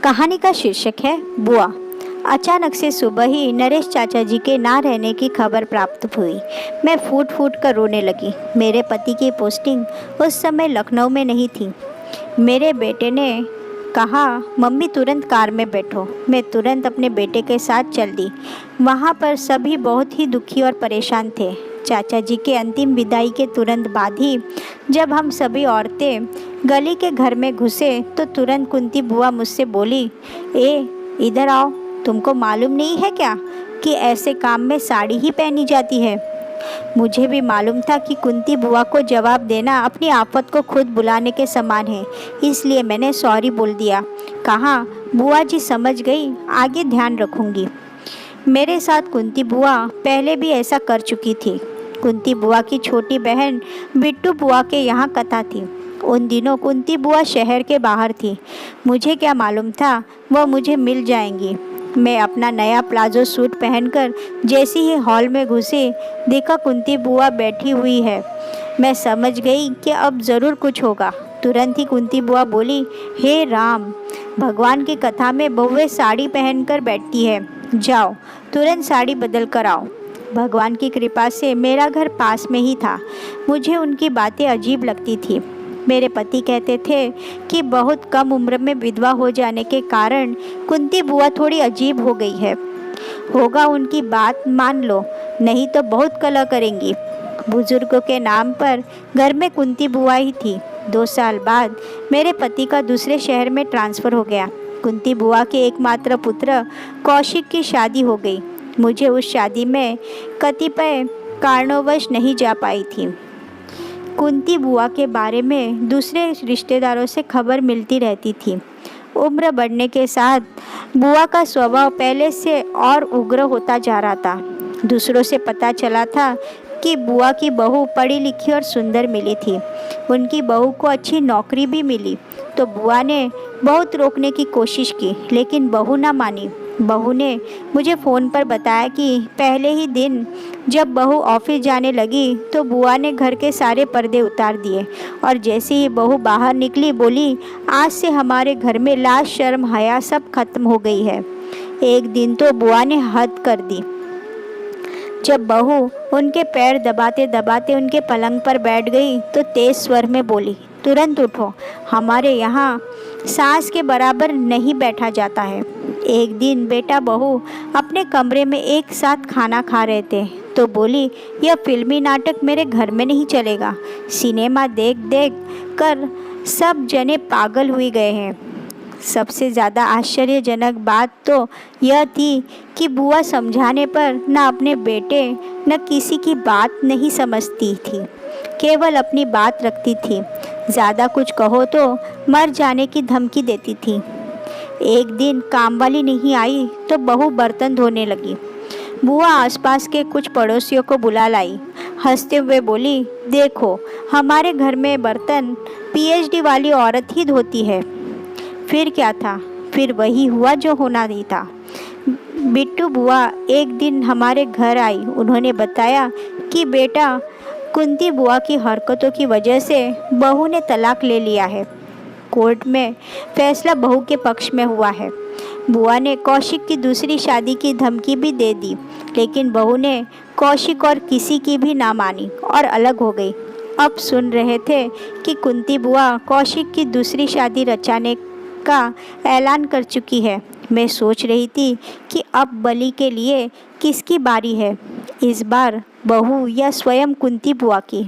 कहानी का शीर्षक है बुआ। अचानक से सुबह ही नरेश चाचा जी के ना रहने की खबर प्राप्त हुई। मैं फूट फूट कर रोने लगी। मेरे पति की पोस्टिंग उस समय लखनऊ में नहीं थी। मेरे बेटे ने कहा, मम्मी तुरंत कार में बैठो। मैं तुरंत अपने बेटे के साथ चल दी। वहाँ पर सभी बहुत ही दुखी और परेशान थे। चाचा जी के अंतिम विदाई के तुरंत बाद ही जब हम सभी औरतें गली के घर में घुसे तो तुरंत कुंती बुआ मुझसे बोली, इधर आओ, तुमको मालूम नहीं है क्या कि ऐसे काम में साड़ी ही पहनी जाती है। मुझे भी मालूम था कि कुंती बुआ को जवाब देना अपनी आफत को खुद बुलाने के समान है, इसलिए मैंने सॉरी बोल दिया। कहा, बुआ जी समझ गई, आगे ध्यान रखूंगी। मेरे साथ कुंती बुआ पहले भी ऐसा कर चुकी थी। कुंती बुआ की छोटी बहन बिट्टू बुआ के यहाँ कथा थी। उन दिनों कुंती बुआ शहर के बाहर थी। मुझे क्या मालूम था वह मुझे मिल जाएंगी। मैं अपना नया प्लाजो सूट पहनकर जैसे ही हॉल में घुसी, देखा कुंती बुआ बैठी हुई है। मैं समझ गई कि अब ज़रूर कुछ होगा। तुरंत ही कुंती बुआ बोली, हे राम, भगवान की कथा में बहुएं साड़ी पहनकर बैठती है। जाओ तुरंत साड़ी बदल कर आओ। भगवान की कृपा से मेरा घर पास में ही था। मुझे उनकी बातें अजीब लगती थी। मेरे पति कहते थे कि बहुत कम उम्र में विधवा हो जाने के कारण कुंती बुआ थोड़ी अजीब हो गई है। होगा उनकी बात मान लो, नहीं तो बहुत कलह करेंगी। बुजुर्गों के नाम पर घर में कुंती बुआ ही थी। 2 साल बाद मेरे पति का दूसरे शहर में ट्रांसफ़र हो गया। कुंती बुआ के एकमात्र पुत्र कौशिक की शादी हो गई। मुझे उस शादी में कतिपय कारणवश नहीं जा पाई थी। कुंती बुआ के बारे में दूसरे रिश्तेदारों से खबर मिलती रहती थी। उम्र बढ़ने के साथ बुआ का स्वभाव पहले से और उग्र होता जा रहा था। दूसरों से पता चला था कि बुआ की बहू पढ़ी लिखी और सुंदर मिली थी। उनकी बहू को अच्छी नौकरी भी मिली तो बुआ ने बहुत रोकने की कोशिश की, लेकिन बहू ना मानी। बहू ने मुझे फ़ोन पर बताया कि पहले ही दिन जब बहू ऑफिस जाने लगी तो बुआ ने घर के सारे पर्दे उतार दिए और जैसे ही बहू बाहर निकली बोली, आज से हमारे घर में लाज शर्म हया सब खत्म हो गई है। एक दिन तो बुआ ने हद कर दी। जब बहू उनके पैर दबाते दबाते उनके पलंग पर बैठ गई तो तेज स्वर में बोली, तुरंत उठो, हमारे यहाँ सास के बराबर नहीं बैठा जाता है। एक दिन बेटा बहू अपने कमरे में एक साथ खाना खा रहे थे तो बोली, यह फिल्मी नाटक मेरे घर में नहीं चलेगा। सिनेमा देख देख कर सब जने पागल हुए गए हैं। सबसे ज़्यादा आश्चर्यजनक बात तो यह थी कि बुआ समझाने पर न अपने बेटे न किसी की बात नहीं समझती थी, केवल अपनी बात रखती थी। ज़्यादा कुछ कहो तो मर जाने की धमकी देती थी। एक दिन कामवाली नहीं आई तो बहू बर्तन धोने लगी। बुआ आसपास के कुछ पड़ोसियों को बुला लाई। हंसते हुए बोली, देखो हमारे घर में बर्तन पीएचडी वाली औरत ही धोती है। फिर क्या था, फिर वही हुआ जो होना ही था। बिट्टू बुआ एक दिन हमारे घर आई। उन्होंने बताया कि बेटा, कुंती बुआ की हरकतों की वजह से बहू ने तलाक ले लिया है। कोर्ट में फैसला बहू के पक्ष में हुआ है। बुआ ने कौशिक की दूसरी शादी की धमकी भी दे दी, लेकिन बहू ने कौशिक और किसी की भी ना मानी और अलग हो गई। अब सुन रहे थे कि कुंती बुआ कौशिक की दूसरी शादी रचाने का ऐलान कर चुकी है। मैं सोच रही थी कि अब बलि के लिए किसकी बारी है, इस बार बहू या स्वयं कुंती बुआ की।